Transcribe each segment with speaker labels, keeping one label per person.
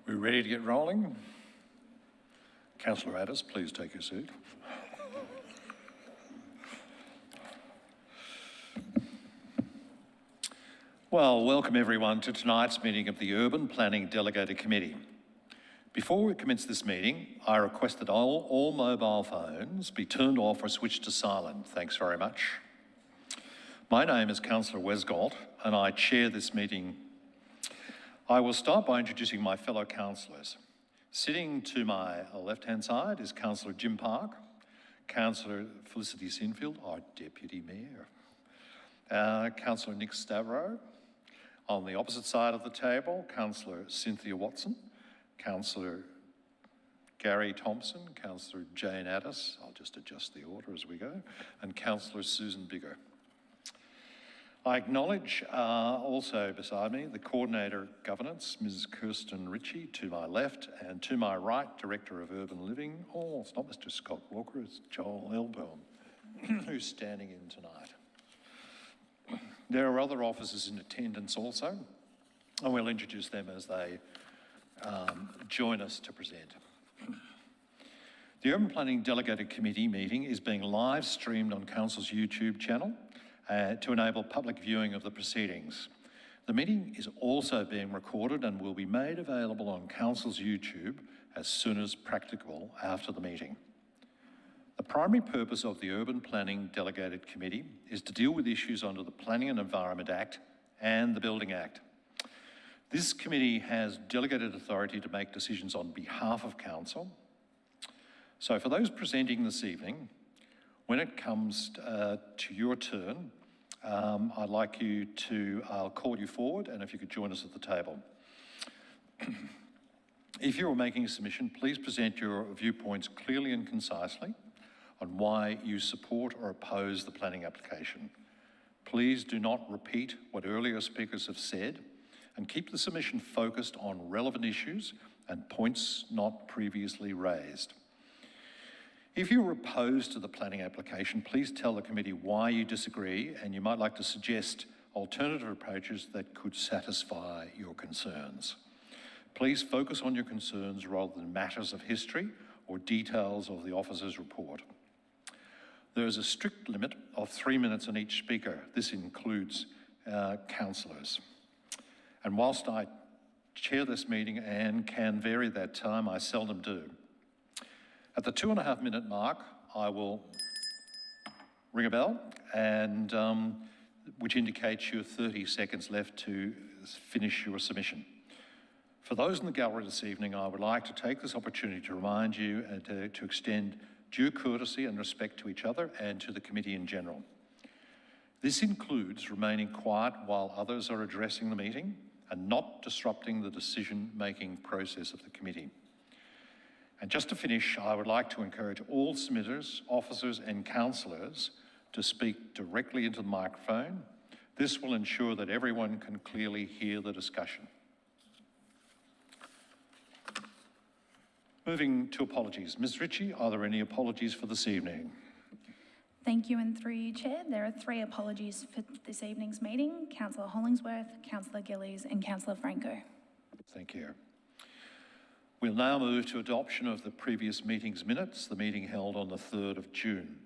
Speaker 1: We're ready to get rolling. Councillor Addis, please take your seat. Well, welcome everyone to tonight's meeting of the Urban Planning Delegated Committee. Before we commence this meeting, I request that all mobile phones be turned off or switched to silent. Thanks very much. My name is Councillor Westgalt and I chair this meeting. I will start by introducing my fellow councillors. Sitting to my left-hand side is Councillor Jim Park, Councillor Felicity Sinfield, our Deputy Mayor, Councillor Nick Stavro. On the opposite side of the table, Councillor Cynthia Watson, Councillor Gary Thompson, Councillor Jane Addis, I'll just adjust the order as we go, and Councillor Susan Bigger. I acknowledge also beside me the Coordinator of Governance, Ms Kirsten Ritchie, to my left, and to my right, Director of Urban Living. Oh, it's not Mr Scott Walker, it's Joel Elbourne, who's standing in tonight. There are other officers in attendance also, and we'll introduce them as they join us to present. The Urban Planning Delegated Committee meeting is being live streamed on Council's YouTube channel to enable public viewing of the proceedings. The meeting is also being recorded and will be made available on Council's YouTube as soon as practicable after the meeting. The primary purpose of the Urban Planning Delegated Committee is to deal with issues under the Planning and Environment Act and the Building Act. This committee has delegated authority to make decisions on behalf of Council. So for those presenting this evening, when it comes to your turn, I'd like you to, I'll call you forward, and if you could join us at the table. If you are making a submission, please present your viewpoints clearly and concisely on why you support or oppose the planning application. Please do not repeat what earlier speakers have said, and keep the submission focused on relevant issues and points not previously raised. If you are opposed to the planning application, please tell the committee why you disagree, and you might like to suggest alternative approaches that could satisfy your concerns. Please focus on your concerns rather than matters of history or details of the officer's report. There is a strict limit of 3 minutes on each speaker. This includes councillors. And whilst I chair this meeting and can vary that time, I seldom do. At the 2.5 minute mark, I will ring a bell, and which indicates you have 30 seconds left to finish your submission. For those in the gallery this evening, I would like to take this opportunity to remind you and to extend due courtesy and respect to each other and to the committee in general. This includes remaining quiet while others are addressing the meeting and not disrupting the decision-making process of the committee. And just to finish, I would like to encourage all submitters, officers and councillors to speak directly into the microphone. This will ensure that everyone can clearly hear the discussion. Moving to apologies. Ms Ritchie, are there any apologies for this evening?
Speaker 2: Thank you, and through you, Chair, there are 3 apologies for this evening's meeting: Councillor Hollingsworth, Councillor Gillies and Councillor Franco.
Speaker 1: Thank you. We'll now move to adoption of the previous meeting's minutes, the meeting held on the 3rd of June.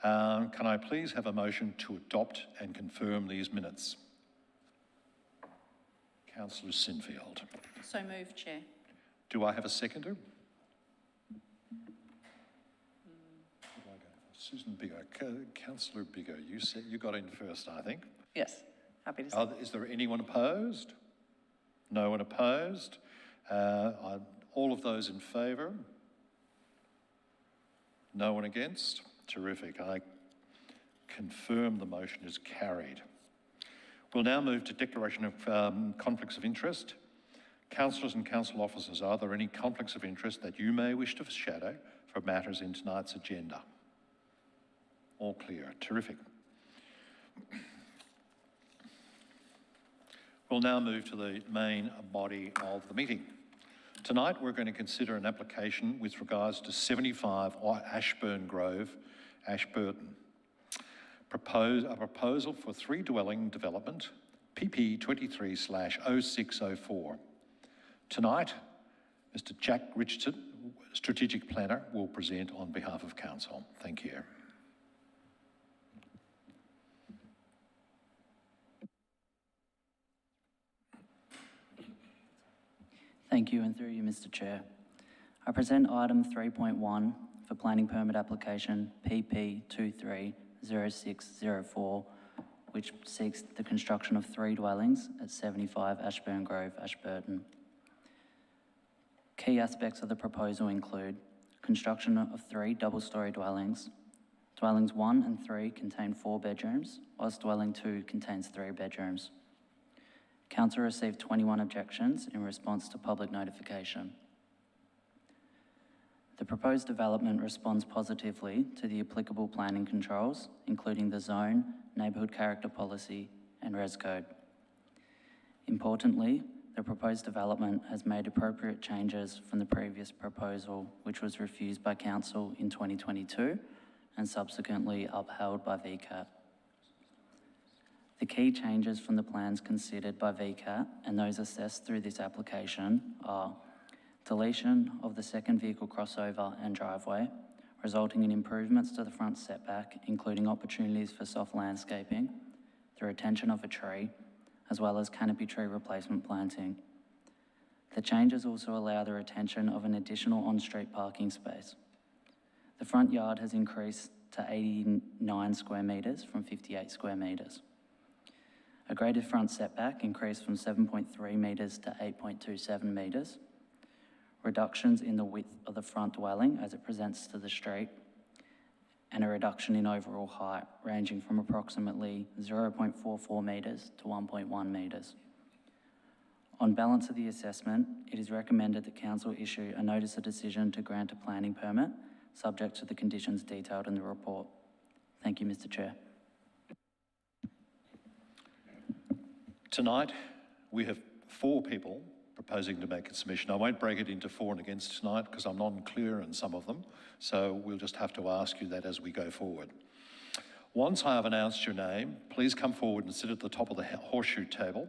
Speaker 1: Can I please have a motion to adopt and confirm these minutes? Councillor Sinfield.
Speaker 3: So moved, Chair.
Speaker 1: Do I have a seconder? Susan Bigger. Councillor Bigger, you got in first, I think.
Speaker 3: Yes, happy to say.
Speaker 1: Is there anyone opposed? No one opposed. All of those in favour? No one against? Terrific. I confirm the motion is carried. We'll now move to declaration of conflicts of interest. Councillors and council officers, are there any conflicts of interest that you may wish to shadow for matters in tonight's agenda? All clear. Terrific. We'll now move to the main body of the meeting. Tonight we're going to consider an application with regards to 75 Ashburn Grove, Ashburton. A proposal for 3-dwelling development, PP 23/0604. Tonight Mr. Jack Richardson, Strategic Planner, will present on behalf of Council. Thank you.
Speaker 4: Thank you, and through you, Mr. Chair. I present item 3.1 for planning permit application PP 230604, which seeks the construction of 3 dwellings at 75 Ashburn Grove, Ashburton. Key aspects of the proposal include construction of 3 double-storey dwellings. Dwellings 1 and 3 contain 4 bedrooms, whilst dwelling 2 contains 3 bedrooms. Council received 21 objections in response to public notification. The proposed development responds positively to the applicable planning controls, including the zone, neighbourhood character policy, and res code. Importantly, the proposed development has made appropriate changes from the previous proposal, which was refused by Council in 2022 and subsequently upheld by VCAT. The key changes from the plans considered by VCAT and those assessed through this application are deletion of the second vehicle crossover and driveway, resulting in improvements to the front setback, including opportunities for soft landscaping, the retention of a tree, as well as canopy tree replacement planting. The changes also allow the retention of an additional on-street parking space. The front yard has increased to 89 square metres from 58 square metres. A graded front setback increased from 7.3 metres to 8.27 metres. Reductions in the width of the front dwelling as it presents to the street, and a reduction in overall height ranging from approximately 0.44 metres to 1.1 metres. On balance of the assessment, it is recommended that Council issue a notice of decision to grant a planning permit, subject to the conditions detailed in the report. Thank you, Mr. Chair.
Speaker 1: Tonight, we have 4 people proposing to make a submission. I won't break it into for and against tonight because I'm not clear in some of them, so we'll just have to ask you that as we go forward. Once I have announced your name, please come forward and sit at the top of the horseshoe table.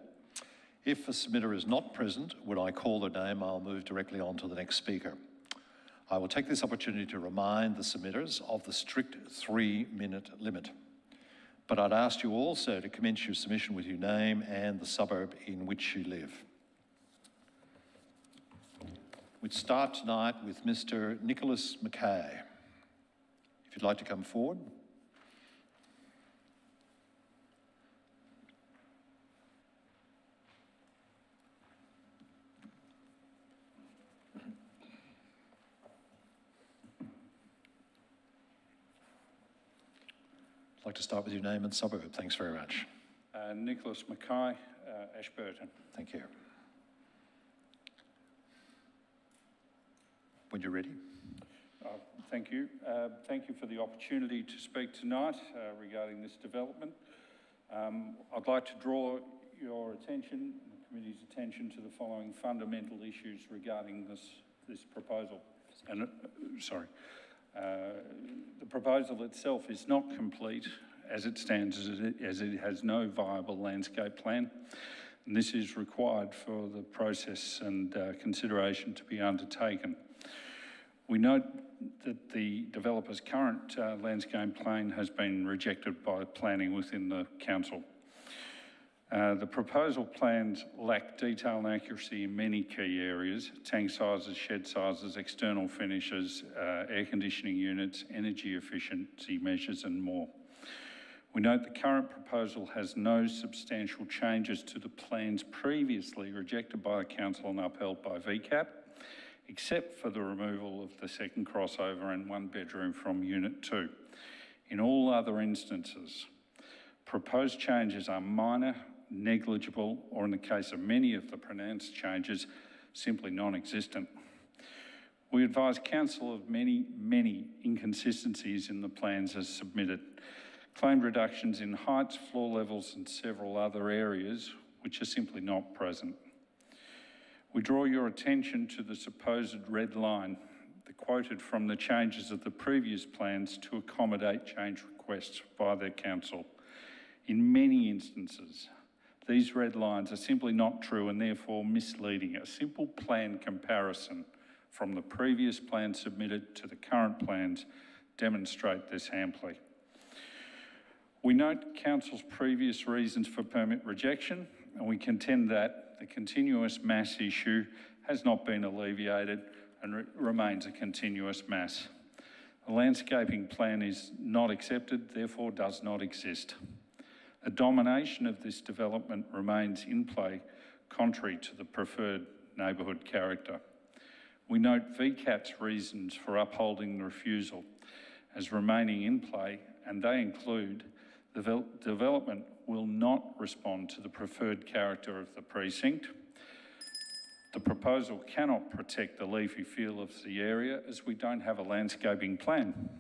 Speaker 1: If a submitter is not present, when I call their name, I'll move directly on to the next speaker. I will take this opportunity to remind the submitters of the strict 3-minute limit. But I'd ask you also to commence your submission with your name and the suburb in which you live. We'd start tonight with Mr. Nicholas Mackay. If you'd like to come forward. I'd like to start with your name and suburb. Thanks very much.
Speaker 5: Nicholas Mackay, Ashburton.
Speaker 1: Thank you. When you're ready.
Speaker 5: Thank you. Thank you for the opportunity to speak tonight regarding this development. I'd like to draw your attention, the committee's attention, to the following fundamental issues regarding this proposal. And the proposal itself is not complete as it stands, as it has no viable landscape plan. And this is required for the process and consideration to be undertaken. We note that the developer's current landscape plan has been rejected by planning within the council. The proposal plans lack detail and accuracy in many key areas: tank sizes, shed sizes, external finishes, air conditioning units, energy efficiency measures, and more. We note the current proposal has no substantial changes to the plans previously rejected by the council and upheld by VCAT, except for the removal of the second crossover and 1 bedroom from Unit 2. In all other instances, proposed changes are minor, negligible, or in the case of many of the pronounced changes, simply non-existent. We advise Council of many inconsistencies in the plans as submitted, claimed reductions in heights, floor levels, and several other areas which are simply not present. We draw your attention to the supposed red line, quoted from the changes of the previous plans to accommodate change requests by the council. In many instances, these red lines are simply not true and therefore misleading. A simple plan comparison from the previous plan submitted to the current plans demonstrate this amply. We note Council's previous reasons for permit rejection, and we contend that the continuous mass issue has not been alleviated and remains a continuous mass. The landscaping plan is not accepted, therefore does not exist. A domination of this development remains in play, contrary to the preferred neighbourhood character. We note VCAT's reasons for upholding the refusal as remaining in play, and they include the development will not respond to the preferred character of the precinct. The proposal cannot protect the leafy feel of the area as we don't have a landscaping plan.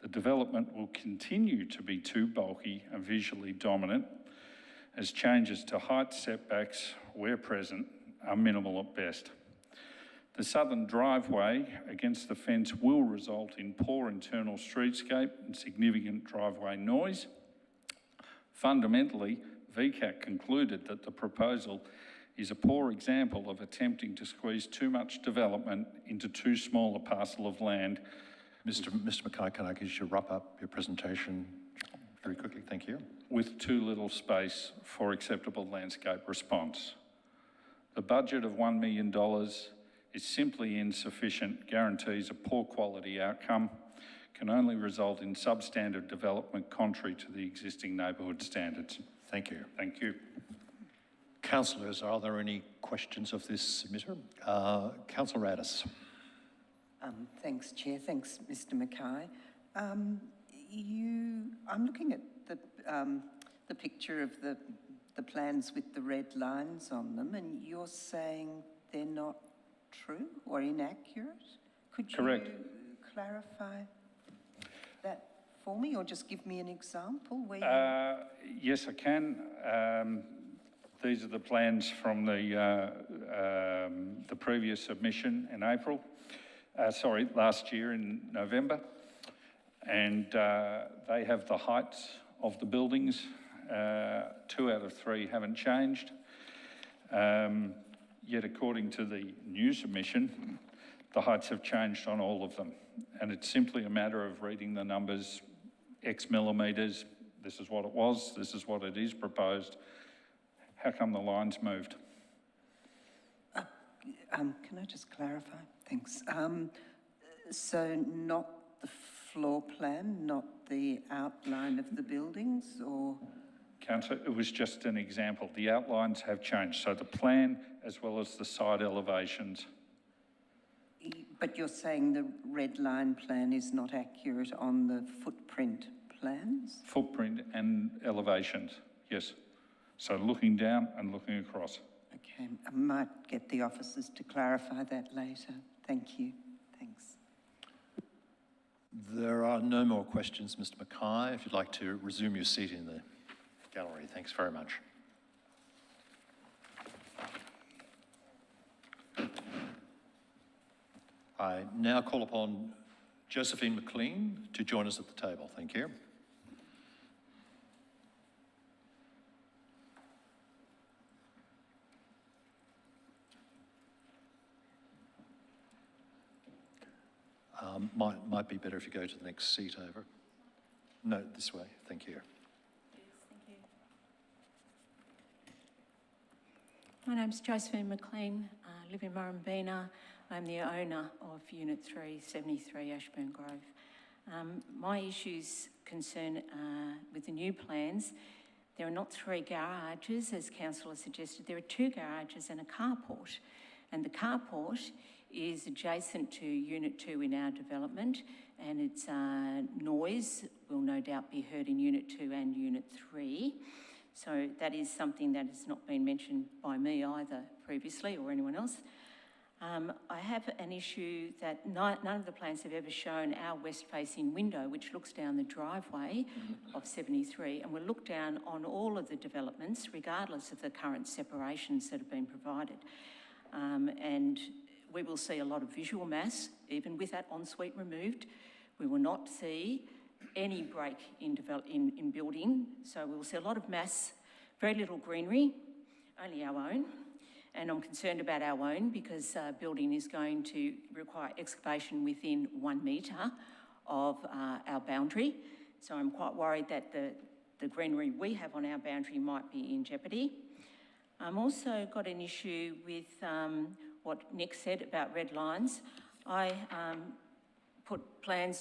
Speaker 5: The development will continue to be too bulky and visually dominant as changes to height setbacks, where present, are minimal at best. The southern driveway against the fence will result in poor internal streetscape and significant driveway noise. Fundamentally, VCAT concluded that the proposal is a poor example of attempting to squeeze too much development into too small a parcel of land.
Speaker 1: Mr. Mackay, can I get you to wrap up your presentation very quickly? Thank you.
Speaker 5: With too little space for acceptable landscape response. The budget of $1 million is simply insufficient, guarantees a poor quality outcome, can only result in substandard development contrary to the existing neighbourhood standards.
Speaker 1: Thank you.
Speaker 5: Thank you.
Speaker 1: Councillors, are there any questions of this submitter? Councillor Addis.
Speaker 6: Thanks, Chair. Thanks, Mr. Mackay. I'm looking at the picture of the plans with the red lines on them, and you're saying they're not true or inaccurate? Could
Speaker 5: Correct.
Speaker 6: you clarify that for me, or just give me an example where
Speaker 5: Yes, I can. These are the plans from the previous submission in April. Last year in November. And they have the heights of the buildings. 2 out of 3 haven't changed. Yet according to the new submission, the heights have changed on all of them. And it's simply a matter of reading the numbers, X millimetres, this is what it was, this is what it is proposed. How come the lines moved?
Speaker 6: can I just clarify? Thanks. So not the floor plan, not the outline of the buildings, or?
Speaker 5: Councillor, it was just an example. The outlines have changed, so the plan as well as the side elevations.
Speaker 6: But you're saying the red line plan is not accurate on the footprint plans?
Speaker 5: Footprint and elevations, yes. So looking down and looking across.
Speaker 6: Okay, I might get the officers to clarify that later. Thank you. Thanks.
Speaker 1: There are no more questions, Mr. Mackay. If you'd like to resume your seat in the gallery, thanks very much. I now call upon Josephine McLean to join us at the table. Thank you. Might be better if you go to the next seat over. No, this way. Thank you.
Speaker 3: Yes, thank you. My name's Josephine McLean. I live in Murrumbina. I'm the owner of Unit 373 Ashburn Grove. My issues concern with the new plans. There are not 3 garages, as Councillor suggested. There are 2 garages and a carport. And the carport is adjacent to Unit 2 in our development, and its noise will no doubt be heard in Unit 2 and Unit 3. So that is something that has not been mentioned by me either previously or anyone else. I have an issue that none of the plans have ever shown our west-facing window, which looks down the driveway of 73, and will look down on all of the developments, regardless of the current separations that have been provided. And we will see a lot of visual mass, even with that ensuite removed. We will not see any break in building, so we will see a lot of mass, very little greenery, only our own. And I'm concerned about our own because building is going to require excavation within 1 metre of our boundary. So I'm quite worried that the greenery we have on our boundary might be in jeopardy. I'm also got an issue with what Nick said about red lines. I put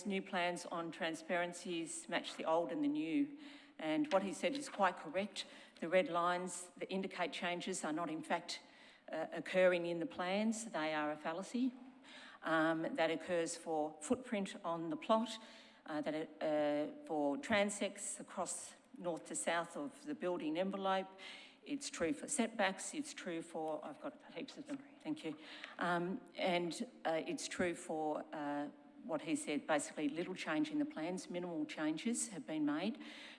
Speaker 3: new plans on transparencies, match the old and the new. And what he said is quite correct. The red lines that indicate changes are not in fact occurring in the plans. They are a fallacy. That occurs for footprint on the plot, for transects across north to south of the building envelope. It's true for setbacks, it's true for, I've got heaps of them, thank you. It's true for what he said, basically little change in the plans, minimal changes have been made.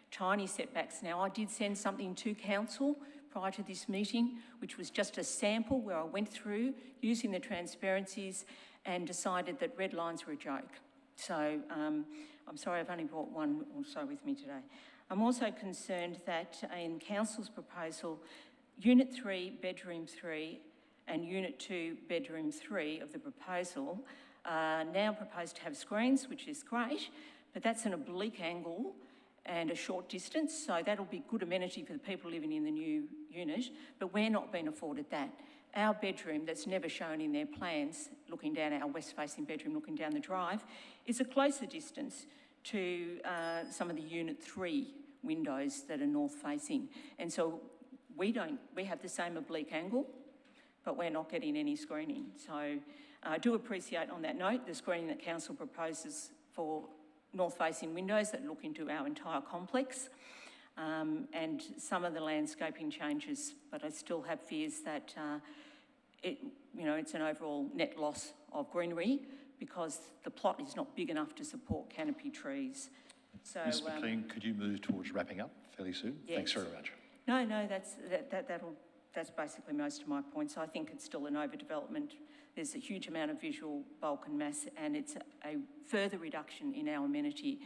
Speaker 3: Tiny setbacks. Now, I did send something to council prior to this meeting, which was just a sample where I went through using the transparencies and decided that red lines were a joke. So I'm sorry I've only brought one or so with me today. I'm also concerned that in council's proposal, Unit 3, Bedroom 3 and Unit 2, Bedroom 3 of the proposal are now proposed to have screens, which is great, but that's an oblique angle and a short distance, so that'll be good amenity for the people living in the new unit, but we're not being afforded that. Our bedroom, that's never shown in their plans, looking down our west-facing bedroom, looking down the drive, is a closer distance to some of the Unit 3 windows that are north-facing. And so we have the same oblique angle, but we're not getting any screening. So I do appreciate on that note the screening that council proposes for north-facing windows that look into our entire complex, and some of the landscaping changes, but I still have fears that it's an overall net loss of greenery because the plot is not big enough to support canopy trees. So,
Speaker 1: Ms McLean, could you move towards wrapping up fairly soon?
Speaker 3: Yes.
Speaker 1: Thanks very much.
Speaker 3: No, that's basically most of my points. I think it's still an overdevelopment. There's a huge amount of visual bulk and mass, and it's a further reduction in our amenity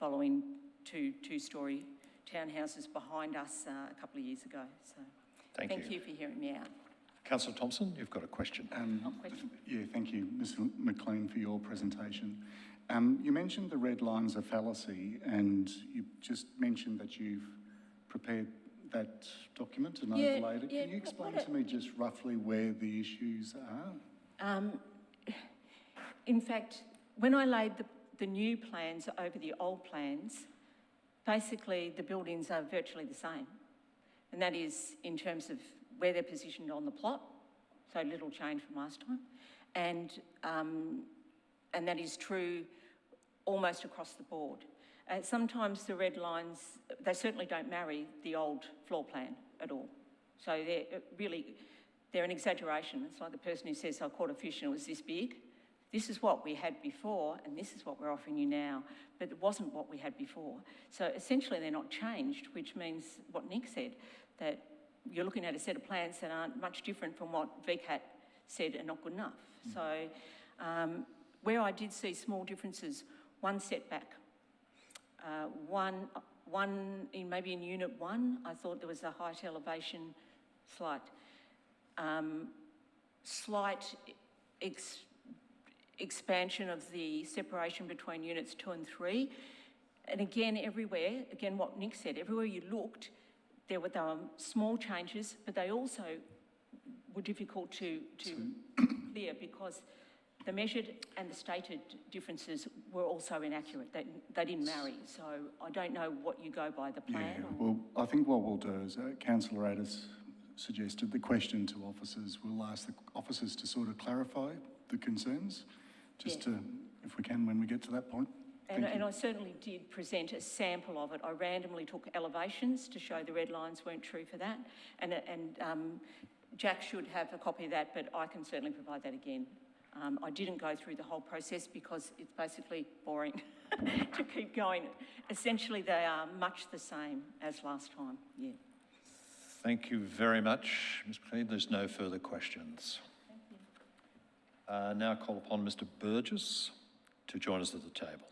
Speaker 3: following two-storey townhouses behind us a couple of years ago. So thank you for hearing me out.
Speaker 1: Councillor Thompson, you've got a question.
Speaker 3: Question.
Speaker 7: Yeah, thank you, Ms McLean, for your presentation. You mentioned the red lines are fallacy, and you just mentioned that you've prepared that document and overlaid it. Can you explain to me just roughly where the issues are?
Speaker 3: In fact, when I laid the new plans over the old plans, basically the buildings are virtually the same. And that is in terms of where they're positioned on the plot, so little change from last time. And that is true almost across the board. Sometimes the red lines, they certainly don't marry the old floor plan at all. So they're an exaggeration. It's like the person who says, I caught a fish and it was this big. This is what we had before and this is what we're offering you now, but it wasn't what we had before. So essentially they're not changed, which means what Nick said, that you're looking at a set of plans that aren't much different from what VCAT said are not good enough. So where I did see small differences, one setback, one maybe in Unit 1, I thought there was a height elevation slight expansion of the separation between Units 2 and 3. And again, everywhere, again what Nick said, everywhere you looked, there were small changes, but they also were difficult to clear because the measured and the stated differences were also inaccurate. They didn't marry, so I don't know what you go by the plan.
Speaker 7: Yeah, well, I think what we'll do is, Councillor Addis suggested the question to officers. We'll ask the officers to sort of clarify the concerns, to, if we can, when we get to that point.
Speaker 3: And I certainly did present a sample of it. I randomly took elevations to show the red lines weren't true for that. And Jack should have a copy of that, but I can certainly provide that again. I didn't go through the whole process because it's basically boring to keep going. Essentially, they are much the same as last time, yeah.
Speaker 1: Thank you very much, Ms McLean. There's no further questions.
Speaker 3: Thank you.
Speaker 1: Now call upon Mr Burgess to join us at the table.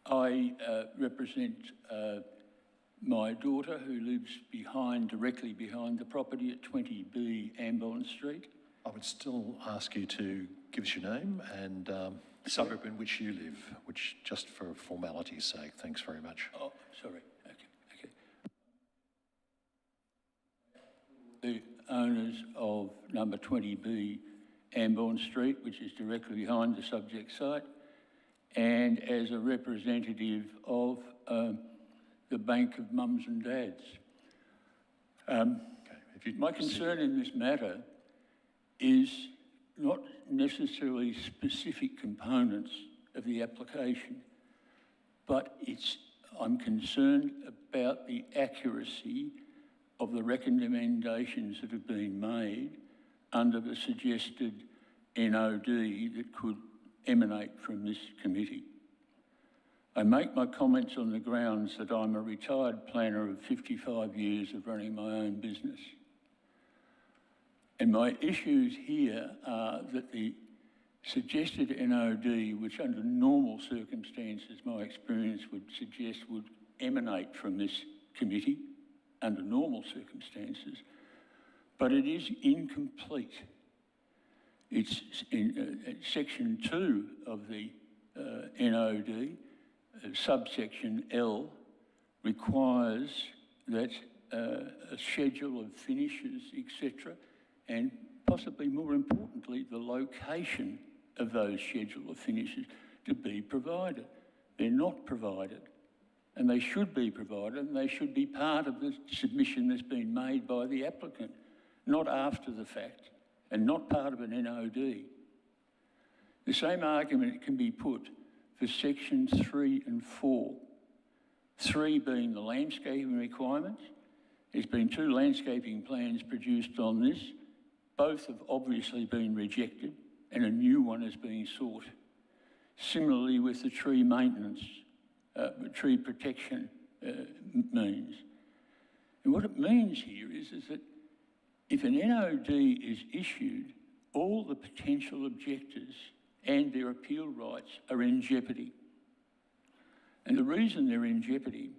Speaker 8: I represent my daughter who lives directly behind the property at 20B Ambulance Street.
Speaker 1: I would still ask you to give us your name and the suburb in which you live, which just for formality's sake. Thanks very much.
Speaker 8: Oh, sorry. Okay. The owners of number 20B Amborne Street, which is directly behind the subject site, and as a representative of the Bank of Mums and Dads. My concern in this matter is not necessarily specific components of the application, but I'm concerned about the accuracy of the recommendations that have been made under the suggested NOD that could emanate from this committee. I make my comments on the grounds that I'm a retired planner of 55 years of running my own business. And my issues here are that the suggested NOD, which under normal circumstances my experience would suggest would emanate from this committee under normal circumstances, but it is incomplete. It's in section 2 of the NOD, subsection L, requires that a schedule of finishes, etc., and possibly more importantly, the location of those schedule of finishes to be provided. They're not provided, and they should be provided, and they should be part of the submission that's been made by the applicant, not after the fact, and not part of an NOD. The same argument can be put for sections 3 and 4. 3 being the landscaping requirements. There's been 2 landscaping plans produced on this. Both have obviously been rejected and a new one is being sought. Similarly with the tree maintenance, tree protection means. And what it means here is that if an NOD is issued, all the potential objectors and their appeal rights are in jeopardy. And the reason they're in jeopardy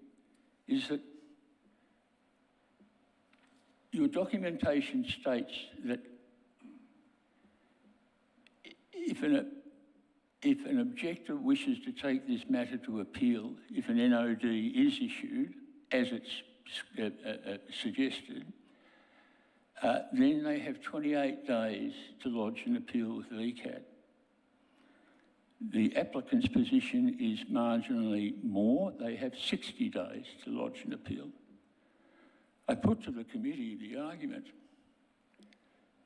Speaker 8: is that your documentation states that if an objector wishes to take this matter to appeal, if an NOD is issued, as it's suggested, then they have 28 days to lodge an appeal with VCAT. The applicant's position is marginally more. They have 60 days to lodge an appeal. I put to the committee the argument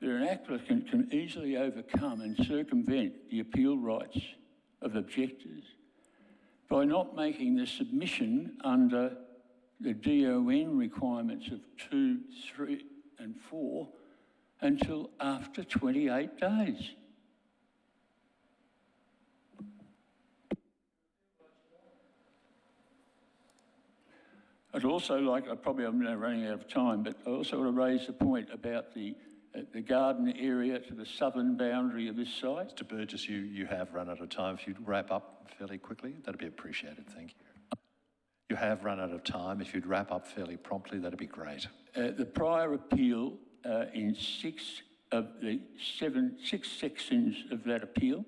Speaker 8: that an applicant can easily overcome and circumvent the appeal rights of objectors by not making the submission under the DON requirements of 2, 3 and 4 until after 28 days. I'd also like, I'm now running out of time, but I also want to raise the point about the garden area to the southern boundary of this site.
Speaker 1: Mr. Burgess, you have run out of time. If you'd wrap up fairly quickly, that'd be appreciated. Thank you. You have run out of time. If you'd wrap up fairly promptly, that'd be great.
Speaker 8: The prior appeal in 6 of the 6 sections of that appeal,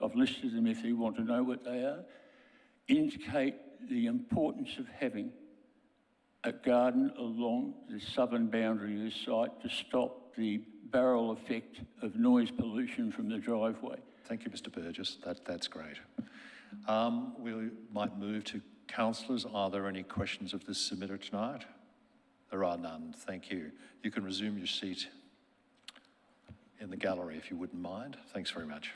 Speaker 8: I've listed them if you want to know what they are, indicate the importance of having a garden along the southern boundary of this site to stop the barrel effect of noise pollution from the driveway.
Speaker 1: Thank you, Mr. Burgess. That's great. We might move to councillors. Are there any questions of this submitter tonight? There are none. Thank you. You can resume your seat in the gallery if you wouldn't mind. Thanks very much.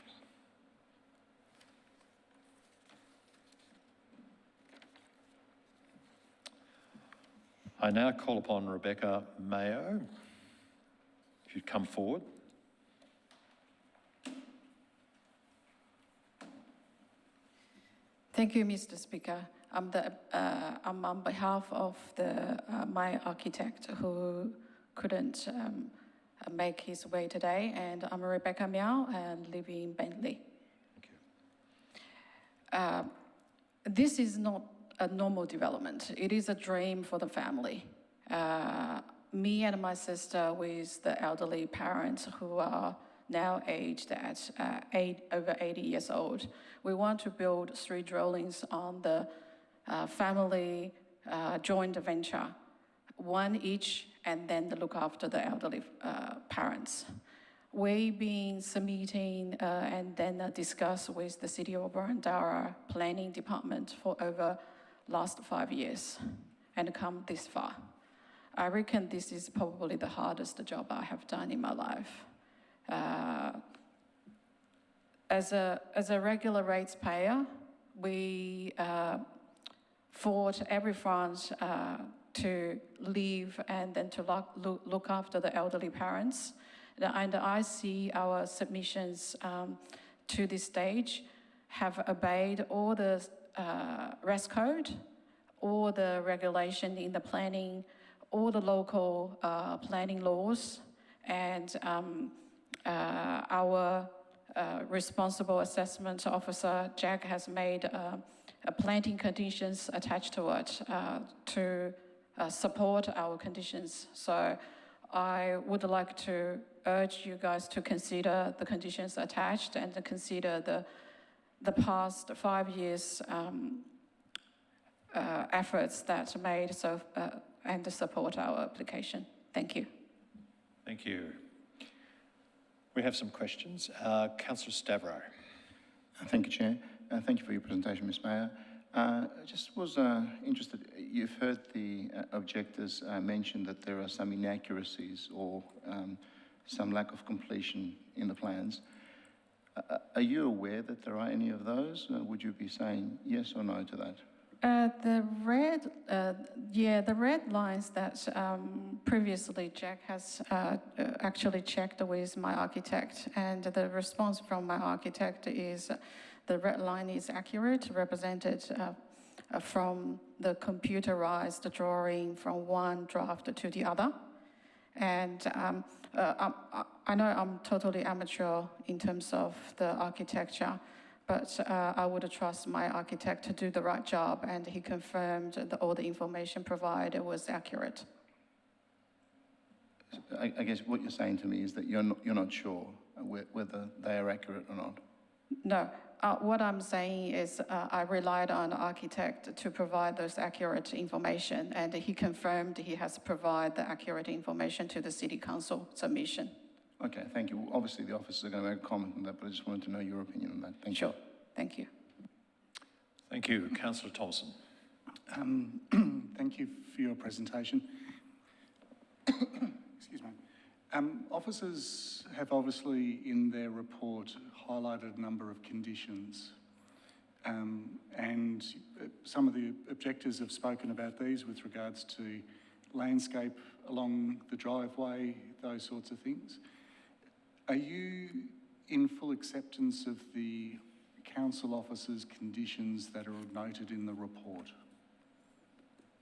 Speaker 1: I now call upon Rebecca Mayo. If you'd come forward.
Speaker 9: Thank you, Mr. Speaker. I'm on behalf of my architect who couldn't make his way today, and I'm Rebecca Meow and live in Bentley.
Speaker 1: Thank you.
Speaker 9: this is not a normal development. It is a dream for the family. Me and my sister with the elderly parents who are now aged at over 80 years old. We want to build 3 dwellings on the family joint venture, 1 each, and then look after the elderly parents. We've been submitting and then discuss with the City of Boroondara Planning Department for over last 5 years and come this far. I reckon this is probably the hardest job I have done in my life. As a regular rates payer, we fought every front to live and then to look after the elderly parents. And I see our submissions to this stage have obeyed all the rest code, all the regulation in the planning, all the local planning laws, and our responsible assessment officer, Jack, has made planting conditions attached to it to support our conditions. So I would like to urge you guys to consider the conditions attached and to consider the past 5 years efforts that made and to support our application. Thank you.
Speaker 1: Thank you. We have some questions. Councillor Stavro.
Speaker 10: Thank you, Chair. Thank you for your presentation, Ms Mayor. I just was interested, you've heard the objectors mention that there are some inaccuracies or some lack of completion in the plans. Are you aware that there are any of those? Would you be saying yes or no to that?
Speaker 9: The red lines that previously Jack has actually checked with my architect, and the response from my architect is the red line is accurate, represented from the computerized drawing from one draft to the other. And I know I'm totally amateur in terms of the architecture, but I would trust my architect to do the right job, and he confirmed that all the information provided was accurate.
Speaker 10: I guess what you're saying to me is that you're not sure whether they are accurate or not.
Speaker 9: No, what I'm saying is I relied on the architect to provide those accurate information, and he confirmed he has provided the accurate information to the City Council submission.
Speaker 10: Okay, thank you. Obviously, the officers are going to make a comment on that, but I just wanted to know your opinion on that. Thank you.
Speaker 9: Sure. Thank you.
Speaker 1: Thank you. Councillor Thompson.
Speaker 7: Thank you for your presentation. Excuse me. Officers have obviously in their report highlighted a number of conditions, and some of the objectors have spoken about these with regards to landscape along the driveway, those sorts of things. Are you in full acceptance of the council officers' conditions that are noted in the report?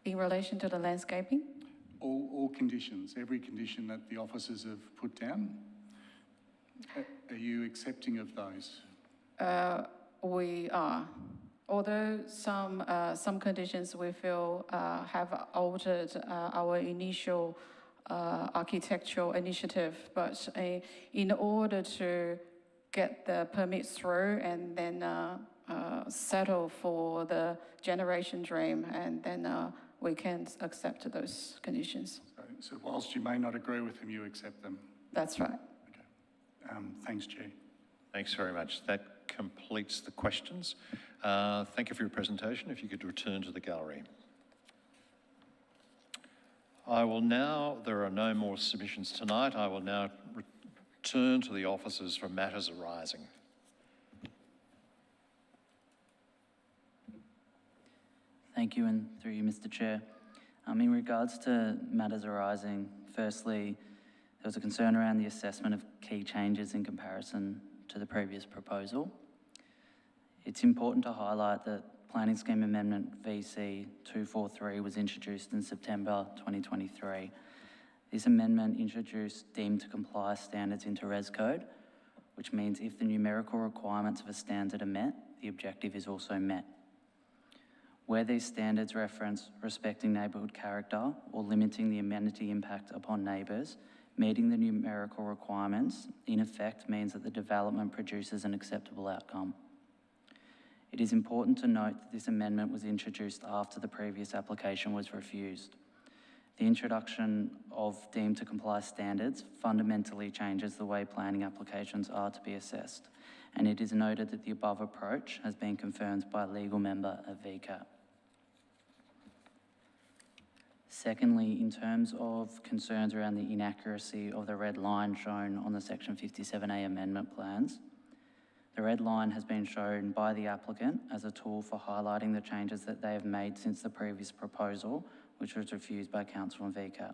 Speaker 9: In relation to the landscaping?
Speaker 7: All conditions, every condition that the officers have put down, are you accepting of those?
Speaker 9: We are. Although some conditions we feel have altered our initial architectural initiative, but in order to get the permits through and then settle for the generation dream, and then we can accept those conditions.
Speaker 7: So whilst you may not agree with them, you accept them?
Speaker 9: That's right.
Speaker 7: Okay. Thanks, Chair.
Speaker 1: Thanks very much. That completes the questions. Thank you for your presentation. If you could return to the gallery. There are no more submissions tonight. I will now return to the officers for matters arising.
Speaker 4: Thank you, and through you, Mr. Chair. In regards to matters arising, firstly, there was a concern around the assessment of key changes in comparison to the previous proposal. It's important to highlight that Planning Scheme Amendment VC 243 was introduced in September 2023. This amendment introduced deemed to comply standards into Res Code, which means if the numerical requirements of a standard are met, the objective is also met. Where these standards reference respecting neighbourhood character or limiting the amenity impact upon neighbours, meeting the numerical requirements in effect means that the development produces an acceptable outcome. It is important to note that this amendment was introduced after the previous application was refused. The introduction of deemed to comply standards fundamentally changes the way planning applications are to be assessed, and it is noted that the above approach has been confirmed by a legal member of VCAT. Secondly, in terms of concerns around the inaccuracy of the red line shown on the Section 57A amendment plans, the red line has been shown by the applicant as a tool for highlighting the changes that they have made since the previous proposal, which was refused by Council and VCAT.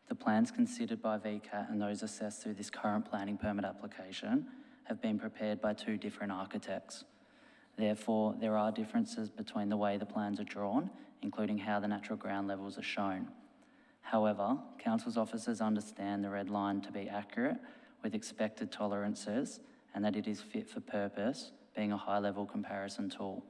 Speaker 4: The plans considered by VCAT and those assessed through this current planning permit application have been prepared by two different architects. Therefore, there are differences between the way the plans are drawn, including how the natural ground levels are shown. However, Council's officers understand the red line to be accurate with expected tolerances and that it is fit for purpose, being a high-level comparison tool.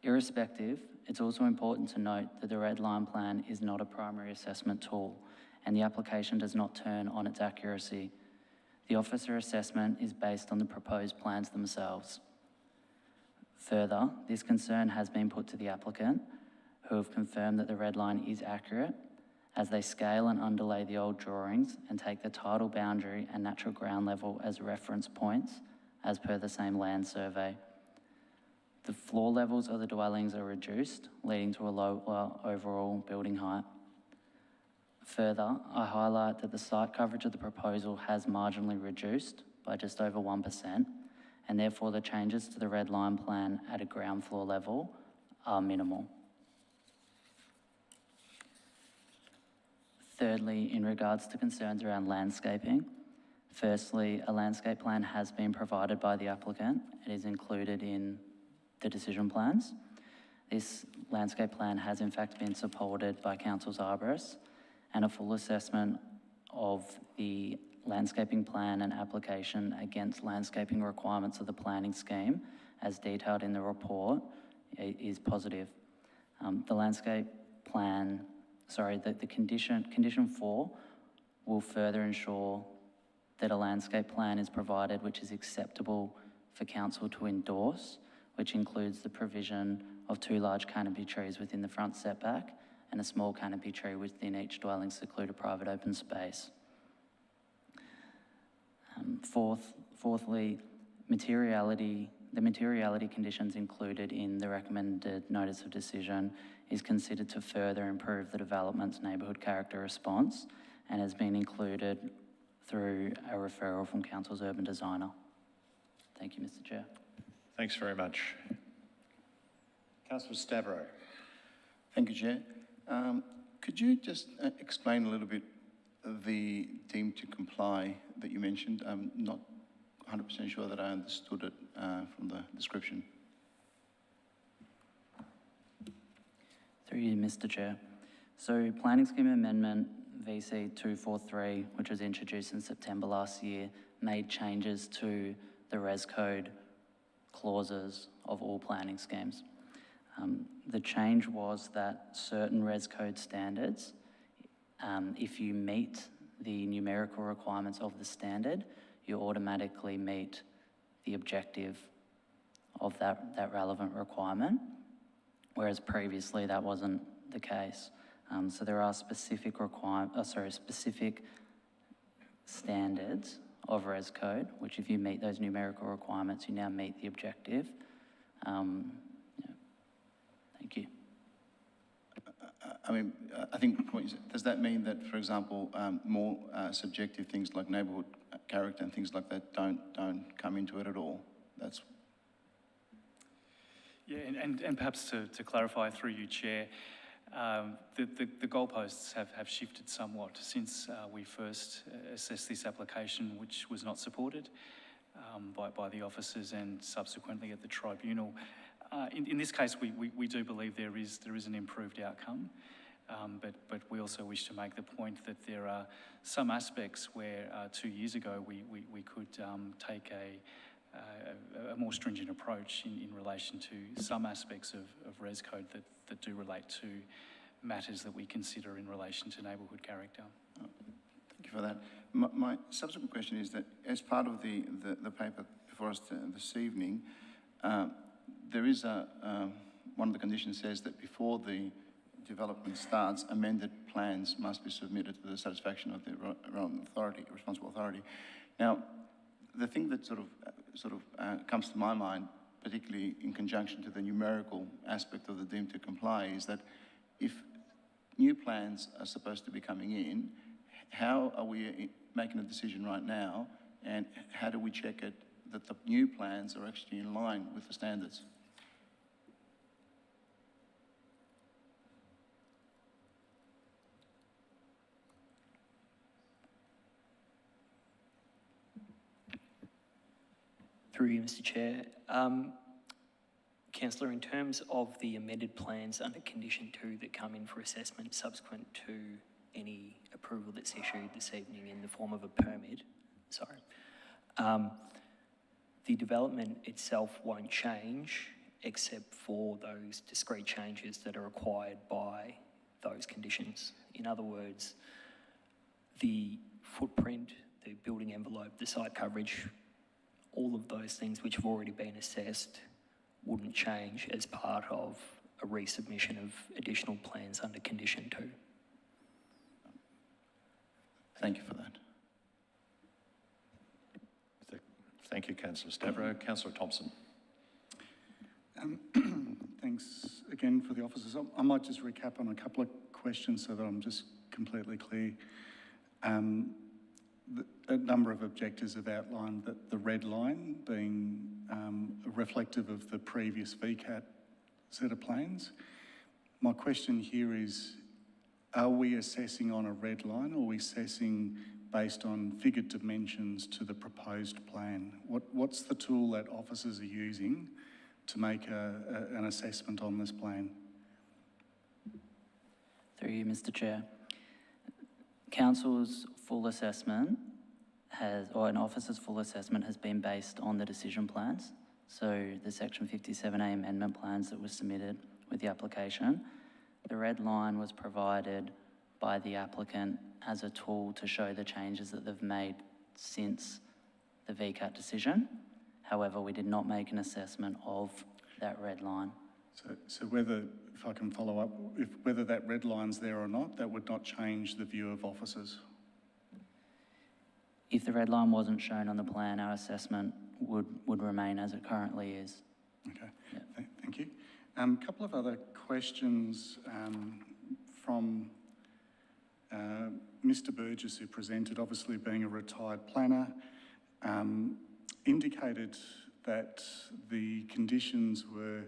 Speaker 4: Irrespective, it's also important to note that the red line plan is not a primary assessment tool and the application does not turn on its accuracy. The officer assessment is based on the proposed plans themselves. Further, this concern has been put to the applicant, who have confirmed that the red line is accurate as they scale and underlay the old drawings and take the tidal boundary and natural ground level as reference points as per the same land survey. The floor levels of the dwellings are reduced, leading to a lower overall building height. Further, I highlight that the site coverage of the proposal has marginally reduced by just over 1%, and therefore the changes to the red line plan at a ground floor level are minimal. Thirdly, in regards to concerns around landscaping, firstly, a landscape plan has been provided by the applicant. It is included in the decision plans. This landscape plan has in fact been supported by Council's arborists, and a full assessment of the landscaping plan and application against landscaping requirements of the planning scheme, as detailed in the report, is positive. The landscape plan, the condition 4 will further ensure that a landscape plan is provided which is acceptable for Council to endorse, which includes the provision of 2 large canopy trees within the front setback and a small canopy tree within each dwelling secluded private open space. Fourthly, the materiality conditions included in the recommended notice of decision is considered to further improve the development's neighbourhood character response and has been included through a referral from Council's urban designer. Thank you, Mr. Chair.
Speaker 1: Thanks very much. Councillor Stavro.
Speaker 10: Thank you, Chair. Could you just explain a little bit the deemed to comply that you mentioned? I'm not 100% sure that I understood it from the description.
Speaker 4: Through you, Mr. Chair. So Planning Scheme Amendment VC 243, which was introduced in September last year, made changes to the Res Code clauses of all planning schemes. The change was that certain Res Code standards, if you meet the numerical requirements of the standard, you automatically meet the objective of that relevant requirement, whereas previously that wasn't the case. So there are specific standards of Res Code, which if you meet those numerical requirements, you now meet the objective. Thank you.
Speaker 10: I mean, I think, does that mean that, for example, more subjective things like neighbourhood character and things like that don't come into it at all? That's...
Speaker 11: Yeah, and perhaps to clarify through you, Chair, the goalposts have shifted somewhat since we first assessed this application, which was not supported by the officers and subsequently at the tribunal. In this case, we do believe there is an improved outcome, but we also wish to make the point that there are some aspects where 2 years ago we could take a more stringent approach in relation to some aspects of Res Code that do relate to matters that we consider in relation to neighbourhood character.
Speaker 10: Thank you for that. My subsequent question is that as part of the paper before us this evening, there is one of the conditions says that before the development starts, amended plans must be submitted to the satisfaction of the relevant authority, responsible authority. Now, the thing that sort of comes to my mind, particularly in conjunction to the numerical aspect of the deemed to comply, is that if new plans are supposed to be coming in, how are we making a decision right now, and how do we check it that the new plans are actually in line with the standards?
Speaker 12: Through you, Mr. Chair. Councillor, in terms of the amended plans under Condition 2 that come in for assessment subsequent to any approval that's issued this evening in the form of a permit, the development itself won't change except for those discrete changes that are required by those conditions. In other words, the footprint, the building envelope, the site coverage, all of those things which have already been assessed wouldn't change as part of a resubmission of additional plans under Condition 2.
Speaker 10: Thank you for that.
Speaker 1: Thank you, Councillor Stavro. Councillor Thompson.
Speaker 7: Thanks again for the officers. I might just recap on a couple of questions so that I'm just completely clear. A number of objectives have outlined that the red line being reflective of the previous VCAT set of plans. My question here is, are we assessing on a red line, or are we assessing based on figured dimensions to the proposed plan? What's the tool that officers are using to make an assessment on this plan?
Speaker 4: Through you, Mr. Chair. Council's full assessment an officer's full assessment has been based on the decision plans. So the Section 57A amendment plans that were submitted with the application. The red line was provided by the applicant as a tool to show the changes that they've made since the VCAT decision. However, we did not make an assessment of that red line.
Speaker 7: So whether, if I can follow up, whether that red line's there or not, that would not change the view of officers?
Speaker 4: If the red line wasn't shown on the plan, our assessment would remain as it currently is.
Speaker 7: Okay, yeah. Thank you. A couple of other questions from Mr. Burgess, who presented, obviously being a retired planner, indicated that the conditions were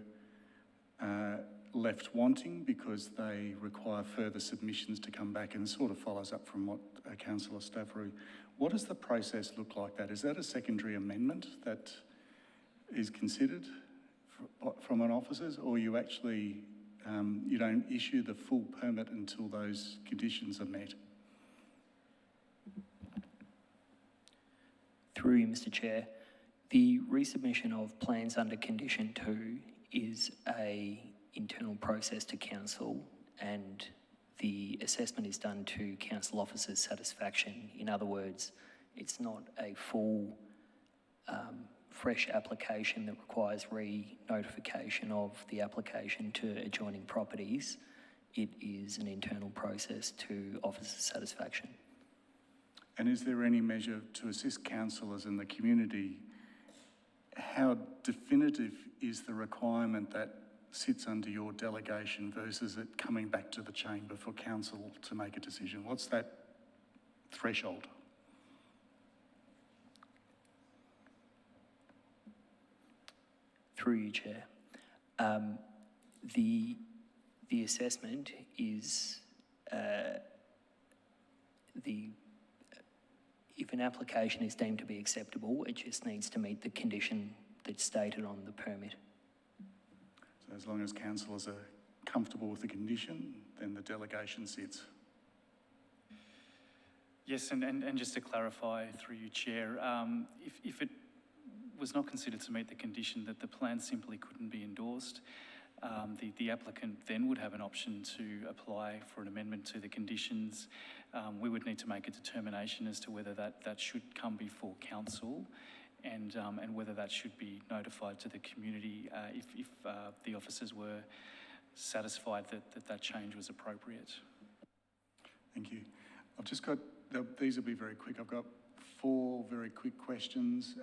Speaker 7: left wanting because they require further submissions to come back, and sort of follows up from what Councillor Stavro. What does the process look like? Is that a secondary amendment that is considered from an officer's, or you actually you don't issue the full permit until those conditions are met?
Speaker 12: Through you, Mr. Chair. The resubmission of plans under Condition 2 is an internal process to Council, and the assessment is done to council officers' satisfaction. In other words, it's not a full, fresh application that requires re-notification of the application to adjoining properties. It is an internal process to officers' satisfaction.
Speaker 7: And is there any measure to assist councillors in the community? How definitive is the requirement that sits under your delegation versus it coming back to the chamber for council to make a decision? What's that threshold?
Speaker 12: Through you, Chair. The assessment is if an application is deemed to be acceptable, it just needs to meet the condition that's stated on the permit.
Speaker 7: So as long as councillors are comfortable with the condition, then the delegation sits.
Speaker 11: Yes, and just to clarify through you, Chair, if it was not considered to meet the condition that the plan simply couldn't be endorsed. The applicant then would have an option to apply for an amendment to the conditions. We would need to make a determination as to whether that should come before council and whether that should be notified to the community if the officers were satisfied that change was appropriate.
Speaker 7: Thank you. I've just got, these will be very quick. I've got 4 very quick questions.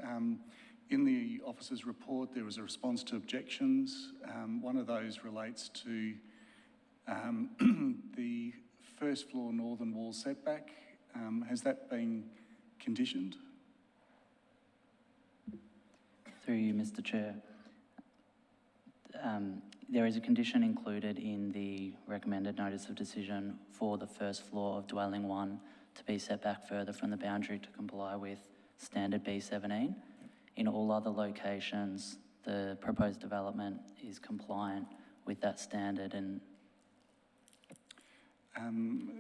Speaker 7: In the officer's report, there was a response to objections. One of those relates to the first floor northern wall setback. Has that been conditioned?
Speaker 4: Through you, Mr. Chair. There is a condition included in the recommended notice of decision for the first floor of dwelling 1 to be set back further from the boundary to comply with standard B17. In all other locations, the proposed development is compliant with that standard. And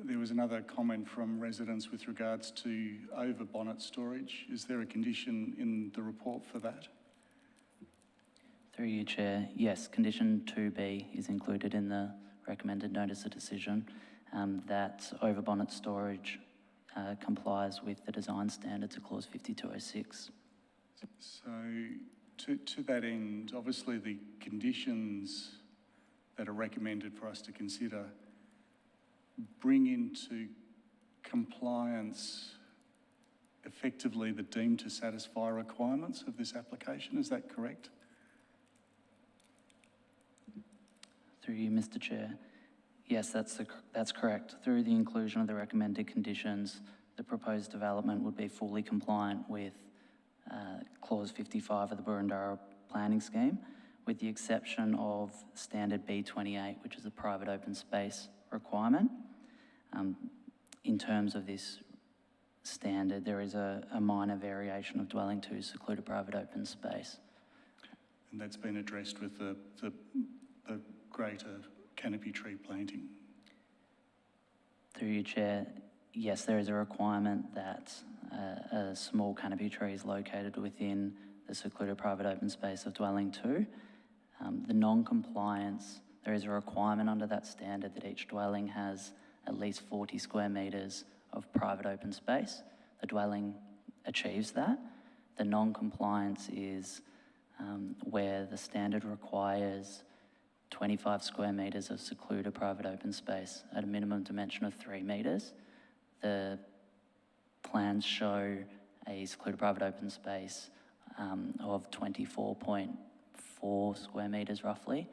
Speaker 7: there was another comment from residents with regards to over bonnet storage. Is there a condition in the report for that?
Speaker 4: through you, Chair, yes, condition 2B is included in the recommended notice of decision, that over bonnet storage complies with the design standards of clause 5206.
Speaker 7: So to that end, obviously the conditions that are recommended for us to consider bring into compliance effectively the deemed to satisfy requirements of this application. Is that correct?
Speaker 4: Through you, Mr. Chair. Yes, that's correct. Through the inclusion of the recommended conditions, the proposed development would be fully compliant with clause 55 of the Burundara planning scheme, with the exception of standard B28, which is a private open space requirement. In terms of this standard, there is a minor variation of dwelling 2 secluded private open space.
Speaker 7: And that's been addressed with the greater canopy tree planting.
Speaker 4: Through you, Chair, yes, there is a requirement that a small canopy tree is located within the secluded private open space of dwelling 2. The non-compliance, there is a requirement under that standard that each dwelling has at least 40 square metres of private open space. The dwelling achieves that. The non-compliance is where the standard requires 25 square metres of secluded private open space at a minimum dimension of 3 metres. The plans show a secluded private open space of 24.4 square metres roughly.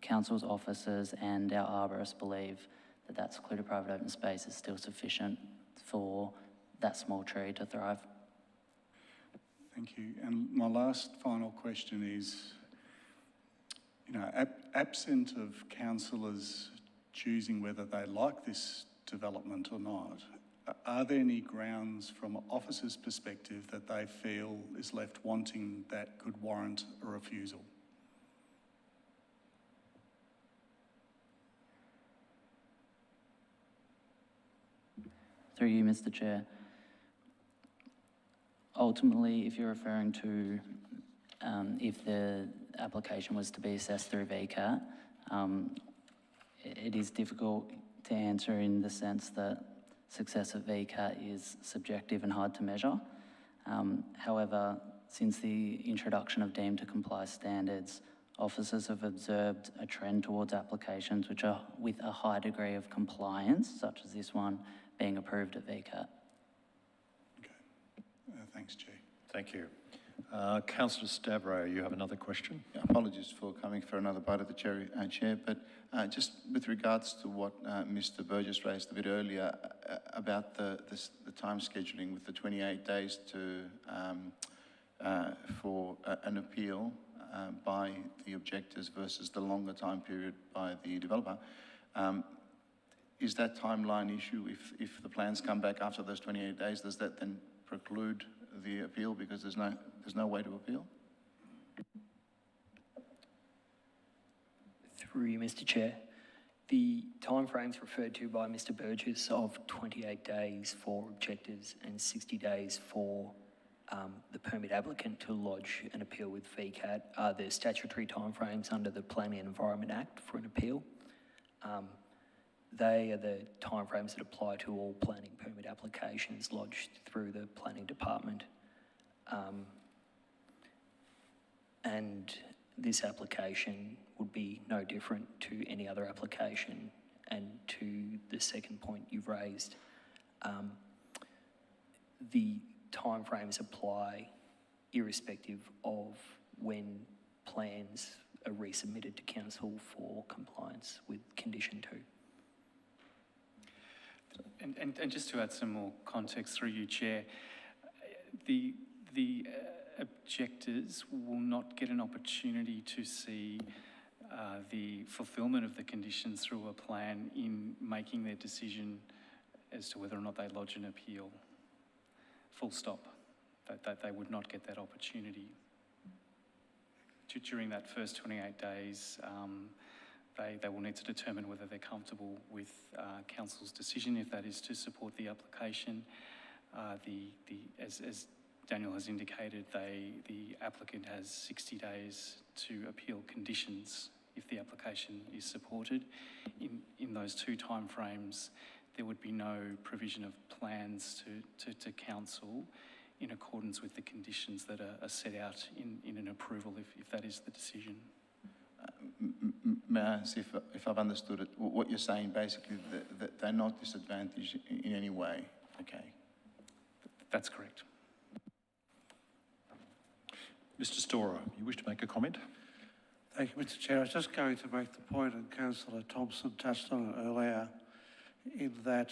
Speaker 4: Council's officers and our arborists believe that that secluded private open space is still sufficient for that small tree to thrive.
Speaker 7: Thank you. And my last final question is, absent of councillors choosing whether they like this development or not, are there any grounds from an officer's perspective that they feel is left wanting that could warrant a refusal?
Speaker 4: Through you, Mr. Chair. Ultimately, if you're referring to if the application was to be assessed through VCAT, it is difficult to answer in the sense that success at VCAT is subjective and hard to measure. However, since the introduction of deemed to comply standards, officers have observed a trend towards applications which are with a high degree of compliance, such as this one, being approved at VCAT.
Speaker 7: Okay. Thanks, Chair.
Speaker 1: Thank you. Councillor Stavro, you have another question?
Speaker 10: Yeah, apologies for coming for another bite of the cherry, Chair, but just with regards to what Mr. Burgess raised a bit earlier about the time scheduling with the 28 days for an appeal by the objectors versus the longer time period by the developer. Is that timeline issue, if the plans come back after those 28 days, does that then preclude the appeal because there's no way to appeal?
Speaker 12: Through you, Mr. Chair. The timeframes referred to by Mr. Burgess of 28 days for objectors and 60 days for the permit applicant to lodge an appeal with VCAT are the statutory timeframes under the Planning and Environment Act for an appeal. They are the timeframes that apply to all planning permit applications lodged through the planning department. And this application would be no different to any other application. And to the second point you've raised, the timeframes apply irrespective of when plans are resubmitted to council for compliance with condition 2.
Speaker 11: And just to add some more context through you, Chair, the objectors will not get an opportunity to see the fulfilment of the conditions through a plan in making their decision as to whether or not they lodge an appeal. Full stop. That they would not get that opportunity. During that first 28 days, they will need to determine whether they're comfortable with council's decision, if that is to support the application. As Daniel has indicated, the applicant has 60 days to appeal conditions if the application is supported. In those two timeframes, there would be no provision of plans to council in accordance with the conditions that are set out in an approval, if that is the decision.
Speaker 10: May I ask if I've understood it? What you're saying basically that they're not disadvantaged in any way, okay?
Speaker 11: That's correct.
Speaker 1: Mr Storer, you wish to make a comment?
Speaker 13: Thank you, Mr Chair. I was just going to make the point, and Councillor Thompson touched on it earlier, in that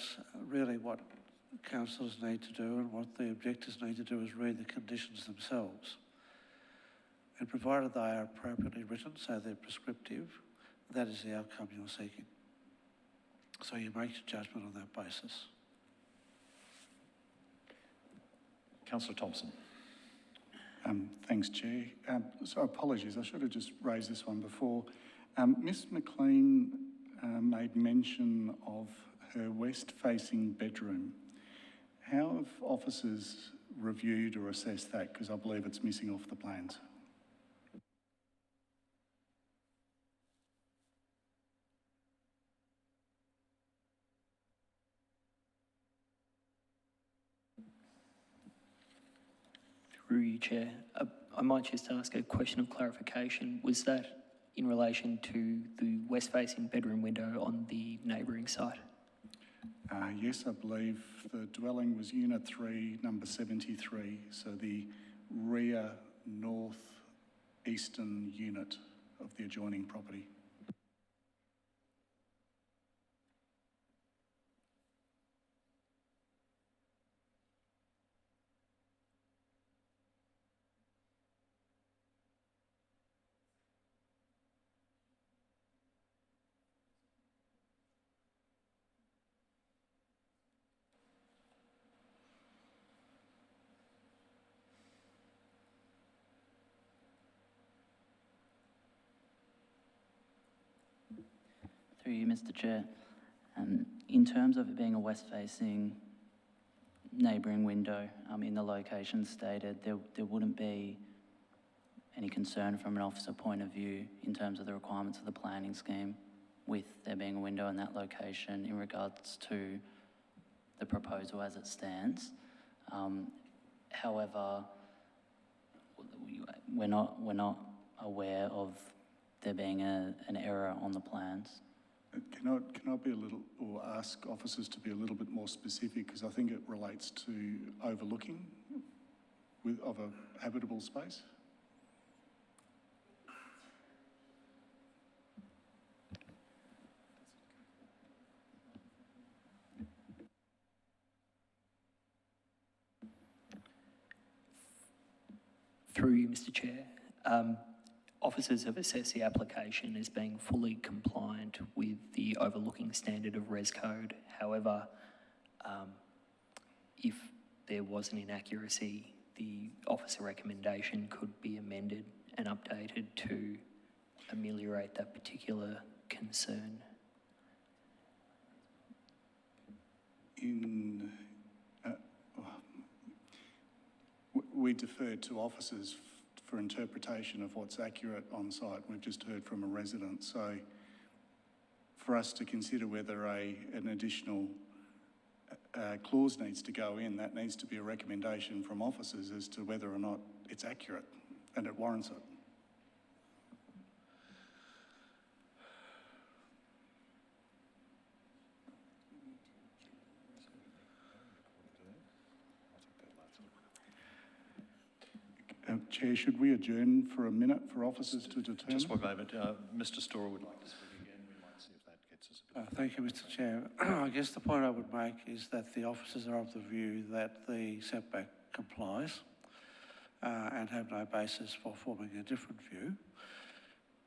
Speaker 13: really what councillors need to do and what the objectors need to do is read the conditions themselves. And provided they are appropriately written, so they're prescriptive, that is the outcome you're seeking. So you make your judgment on that basis.
Speaker 1: Councillor Thompson.
Speaker 7: Thanks, Chair. So apologies, I should have just raised this one before. Ms McLean made mention of her west-facing bedroom. How have officers reviewed or assessed that? Because I believe it's missing off the plans.
Speaker 12: Through you, Chair. I might just ask a question of clarification. Was that in relation to the west-facing bedroom window on the neighbouring site?
Speaker 7: Yes, I believe the dwelling was Unit 3, number 73, so the rear north-eastern unit of the adjoining property.
Speaker 4: Through you, Mr Chair. In terms of it being a west-facing neighbouring window, in the location stated, there wouldn't be any concern from an officer point of view in terms of the requirements of the planning scheme with there being a window in that location in regards to the proposal as it stands. However, we're not aware of there being an error on the plans.
Speaker 7: Can I be a little, or ask officers to be a little bit more specific, because I think it relates to overlooking of a habitable space?
Speaker 12: Through you, Mr Chair. Officers have assessed the application as being fully compliant with the overlooking standard of Res Code. However, if there was an inaccuracy, the officer recommendation could be amended and updated to ameliorate that particular concern.
Speaker 7: we defer to officers for interpretation of what's accurate on site. We've just heard from a resident. So for us to consider whether an additional clause needs to go in, that needs to be a recommendation from officers as to whether or not it's accurate and it warrants it. Chair, should we adjourn for a minute for officers to determine?
Speaker 1: Just one moment. Mr. Storer would like to speak again. We might see if that gets us a bit.
Speaker 13: Thank you, Mr Chair. I guess the point I would make is that the officers are of the view that the setback complies and have no basis for forming a different view.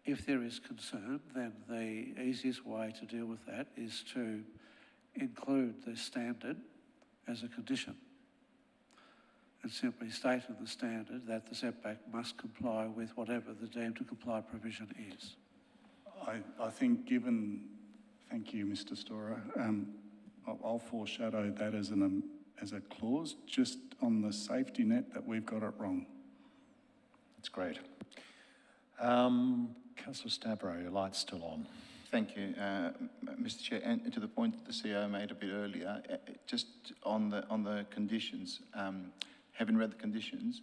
Speaker 13: If there is concern, then the easiest way to deal with that is to include the standard as a condition and simply state in the standard that the setback must comply with whatever the deemed to comply provision is.
Speaker 7: I think thank you, Mr. Storer. I'll foreshadow that as a clause, just on the safety net that we've got it wrong.
Speaker 1: That's great. Councillor Stabro, your light's still on.
Speaker 10: Thank you, Mr. Chair. And to the point that the CEO made a bit earlier, just on the conditions, having read the conditions,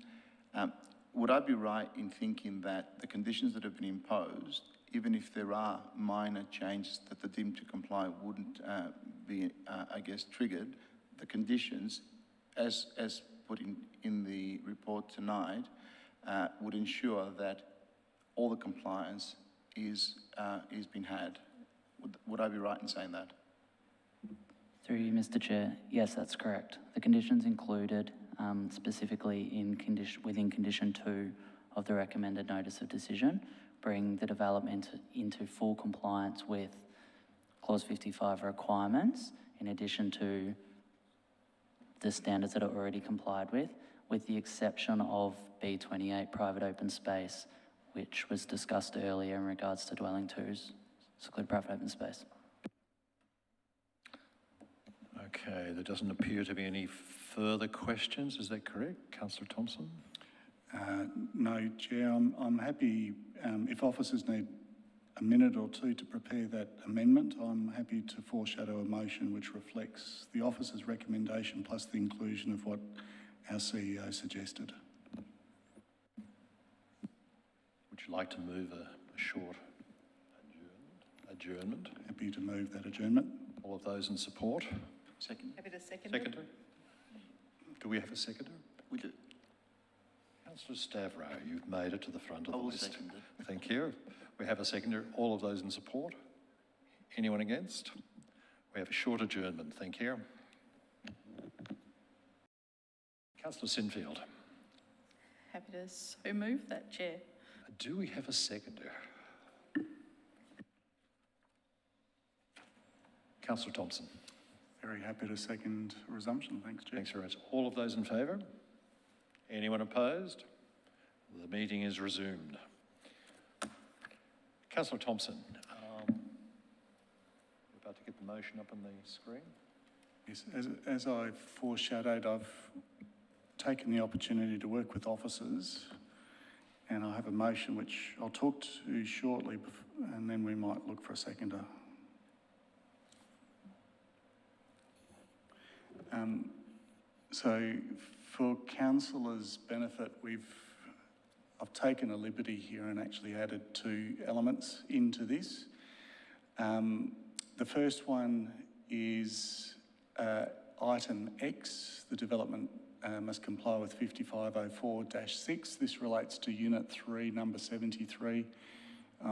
Speaker 10: would I be right in thinking that the conditions that have been imposed, even if there are minor changes that the deemed to comply wouldn't be, I guess, triggered, the conditions, as put in the report tonight, would ensure that all the compliance is being had? Would I be right in saying that?
Speaker 4: Through you, Mr. Chair, yes, that's correct. The conditions included, specifically within condition 2 of the recommended notice of decision, bring the development into full compliance with Clause 55 requirements, in addition to the standards that are already complied with the exception of B28, private open space, which was discussed earlier in regards to dwelling 2's secluded private open space.
Speaker 1: Okay, there doesn't appear to be any further questions. Is that correct, Councillor Thompson?
Speaker 7: No, Chair. I'm happy, if officers need a minute or two to prepare that amendment, I'm happy to foreshadow a motion which reflects the officer's recommendation plus the inclusion of what our CEO suggested.
Speaker 1: Would you like to move a short adjournment?
Speaker 7: Happy to move that adjournment.
Speaker 1: All of those in support?
Speaker 10: Second.
Speaker 14: Happy to second.
Speaker 1: Seconder? Do we have a seconder?
Speaker 10: We do.
Speaker 1: Councillor Stavro, you've made it to the front of the list.
Speaker 10: Second it.
Speaker 1: Thank you. We have a seconder. All of those in support? Anyone against? We have a short adjournment. Thank you. Councillor Sinfield.
Speaker 14: Happy to so move that, Chair.
Speaker 1: Do we have a seconder? Councillor Thompson.
Speaker 7: Very happy to second resumption. Thanks, Chair.
Speaker 1: Thanks very much. All of those in favour? Anyone opposed? The meeting is resumed. Councillor Thompson, we're about to get the motion up on the screen.
Speaker 7: Yes, as I foreshadowed, I've taken the opportunity to work with officers, and I have a motion which I'll talk to shortly, and then we might look for a seconder. So for councillors' benefit, I've taken a liberty here and actually added 2 elements into this. The first one is item X, the development must comply with 5504-6. This relates to Unit 3, number 73.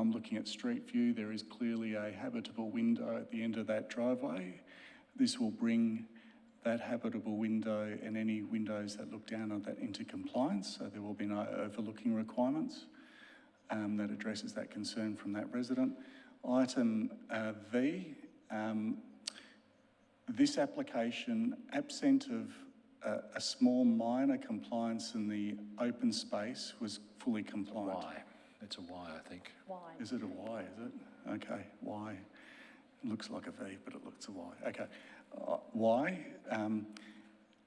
Speaker 7: Looking at Street View, there is clearly a habitable window at the end of that driveway. This will bring that habitable window and any windows that look down on that into compliance, so there will be no overlooking requirements. That addresses that concern from that resident. Item V, this application, absent of a small minor compliance in the open space, was fully compliant.
Speaker 1: Y. It's a Y, I think.
Speaker 14: Y.
Speaker 7: Is it a Y, is it? Okay, Y. It looks like a V, but it looks a Y. Okay. Y,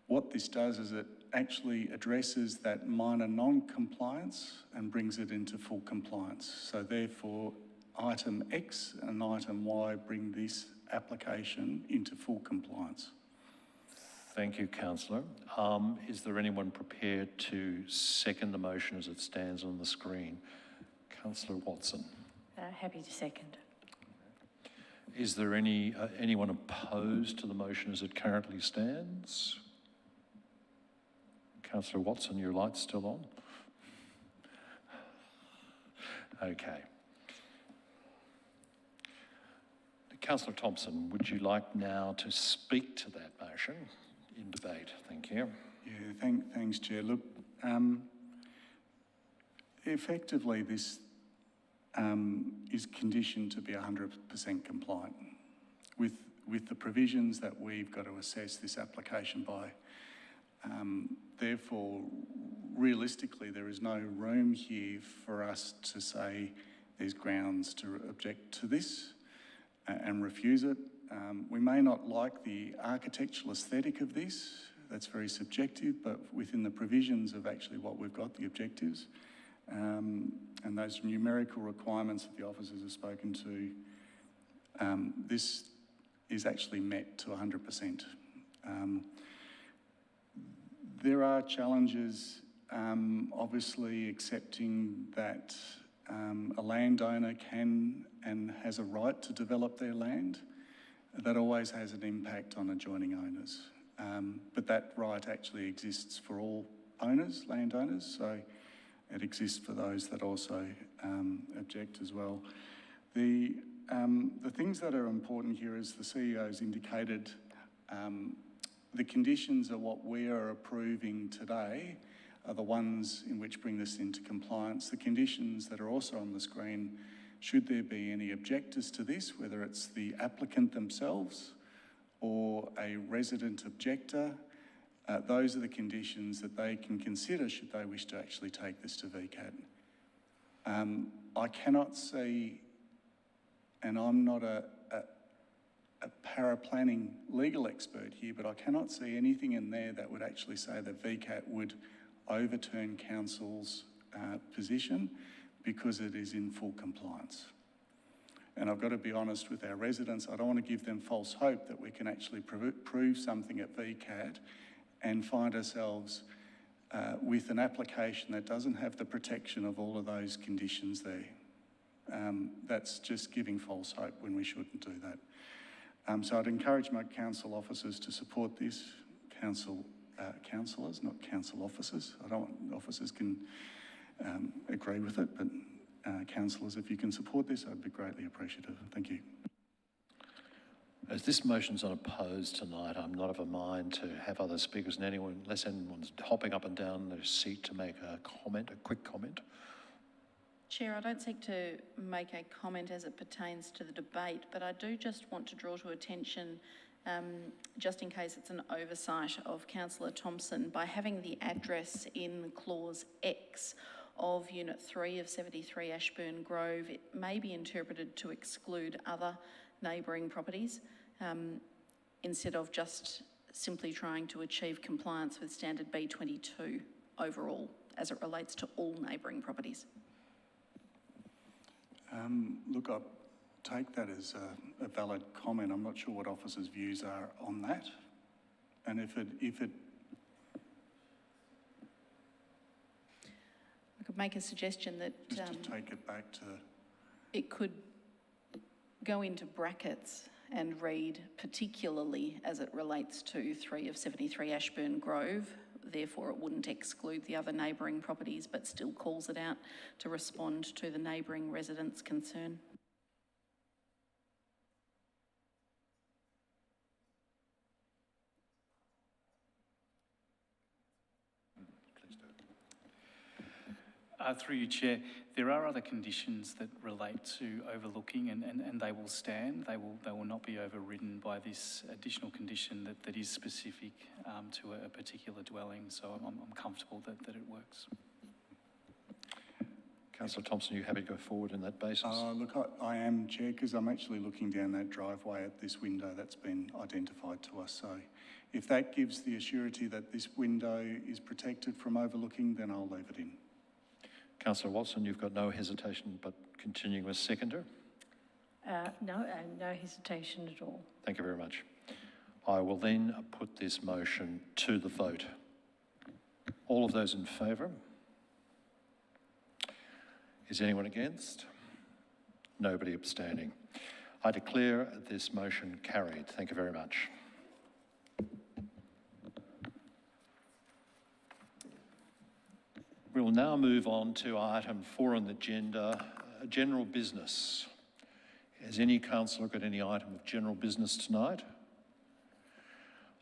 Speaker 7: what this does is it actually addresses that minor non-compliance and brings it into full compliance. So therefore, item X and item Y bring this application into full compliance.
Speaker 1: Thank you, councillor. Is there anyone prepared to second the motion as it stands on the screen? Councillor Watson.
Speaker 3: Happy to second.
Speaker 1: Is there anyone opposed to the motion as it currently stands? Councillor Watson, your light's still on? Okay. Councillor Thompson, would you like now to speak to that motion in debate? Thank you.
Speaker 7: Yeah, thanks, Chair. Look, effectively this is conditioned to be 100% compliant with the provisions that we've got to assess this application by. Therefore, realistically, there is no room here for us to say there's grounds to object to this and refuse it. We may not like the architectural aesthetic of this, that's very subjective, but within the provisions of actually what we've got, the objectives, and those numerical requirements that the officers have spoken to, this is actually met to 100%. There are challenges, obviously accepting that a landowner can and has a right to develop their land. That always has an impact on adjoining owners. But that right actually exists for all owners, landowners, so it exists for those that also object as well. The things that are important here, as the CEO's indicated, the conditions of what we are approving today are the ones in which bring this into compliance. The conditions that are also on the screen, should there be any objectors to this, whether it's the applicant themselves or a resident objector, those are the conditions that they can consider should they wish to actually take this to VCAT. I cannot see, and I'm not a paraplanning legal expert here, but I cannot see anything in there that would actually say that VCAT would overturn council's position because it is in full compliance. And I've got to be honest with our residents, I don't want to give them false hope that we can actually prove something at VCAT and find ourselves with an application that doesn't have the protection of all of those conditions there. That's just giving false hope when we shouldn't do that. So I'd encourage my council officers to support this. Councillors, not council officers. I don't want officers can agree with it, but councillors, if you can support this, I'd be greatly appreciative. Thank you.
Speaker 1: As this motion's unopposed tonight, I'm not of a mind to have other speakers and unless anyone's hopping up and down their seat to make a comment, a quick comment.
Speaker 14: Chair, I don't seek to make a comment as it pertains to the debate, but I do just want to draw to attention, just in case it's an oversight of Councillor Thompson, by having the address in clause X of Unit 3 of 73 Ashburn Grove, it may be interpreted to exclude other neighbouring properties instead of just simply trying to achieve compliance with Standard B22 overall as it relates to all neighbouring properties.
Speaker 7: Look, I'll take that as a valid comment. I'm not sure what officers' views are on that. And if it
Speaker 14: I could make a suggestion that
Speaker 7: just to take it back to,
Speaker 14: it could go into brackets and read particularly as it relates to 3 of 73 Ashburn Grove. Therefore, it wouldn't exclude the other neighbouring properties, but still calls it out to respond to the neighbouring residents' concern.
Speaker 11: Through you, Chair, there are other conditions that relate to overlooking and they will stand. They will not be overridden by this additional condition that is specific to a particular dwelling. So I'm comfortable that it works.
Speaker 1: Councillor Thompson, are you happy to go forward in that basis?
Speaker 7: Look, I am, Chair, because I'm actually looking down that driveway at this window that's been identified to us. So if that gives the assurity that this window is protected from overlooking, then I'll leave it in.
Speaker 1: Councillor Watson, you've got no hesitation but continuing as seconder.
Speaker 15: No hesitation at all.
Speaker 1: Thank you very much. I will then put this motion to the vote. All of those in favour? Is anyone against? Nobody abstaining. I declare this motion carried. Thank you very much. We will now move on to item 4 on the agenda, general business. Has any councillor got any item of general business tonight?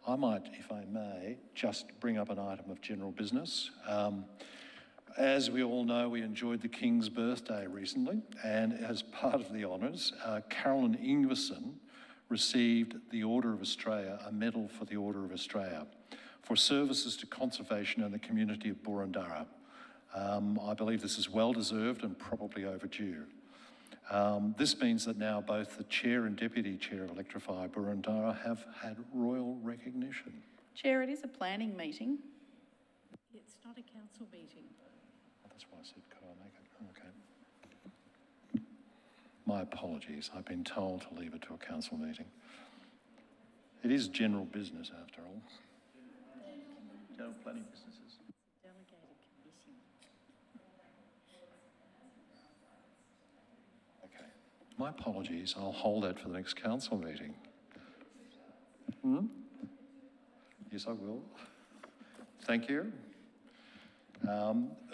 Speaker 1: I might, if I may, just bring up an item of general business. As we all know, we enjoyed the King's birthday recently, and as part of the honours, Carolyn Ingverson received the Order of Australia, a medal for the Order of Australia, for services to conservation and the community of Boroondara. I believe this is well deserved and probably overdue. This means that now both the Chair and Deputy Chair of Electrify Boroondara have had royal recognition.
Speaker 14: Chair, it is a planning meeting.
Speaker 15: It's not a council meeting.
Speaker 1: That's why I said, could I make it? Okay. My apologies. I've been told to leave it to a council meeting. It is general business after all. General planning businesses.
Speaker 15: Delegated committee.
Speaker 1: Okay. My apologies. I'll hold that for the next council meeting. Yes, I will. Thank you.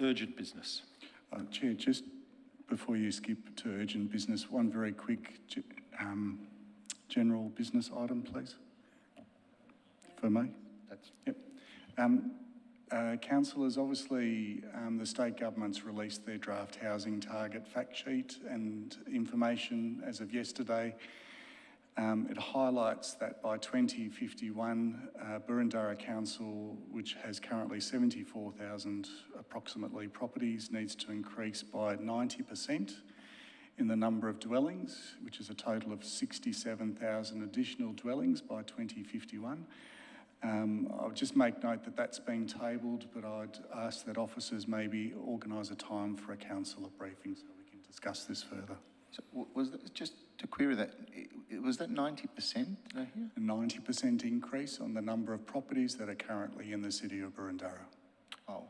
Speaker 1: Urgent business.
Speaker 7: Chair, just before you skip to urgent business, one very quick general business item, please, for me. Yep. Councillors, obviously the state government's released their draft housing target fact sheet and information as of yesterday. It highlights that by 2051, Boroondara Council, which has currently 74,000 approximately properties, needs to increase by 90% in the number of dwellings, which is a total of 67,000 additional dwellings by 2051. I'll just make note that that's been tabled, but I'd ask that officers maybe organise a time for a councillor briefing so we can discuss this further.
Speaker 10: So was that, just to query that, was that 90%, did I hear?
Speaker 7: A 90% increase on the number of properties that are currently in the city of Boroondara.
Speaker 1: Oh,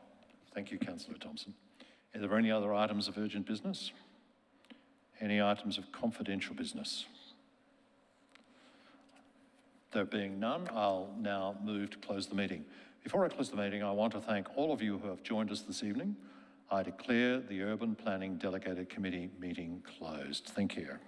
Speaker 1: thank you, Councillor Thompson. Are there any other items of urgent business? Any items of confidential business? There being none, I'll now move to close the meeting. Before I close the meeting, I want to thank all of you who have joined us this evening. I declare the Urban Planning Delegated Committee meeting closed. Thank you.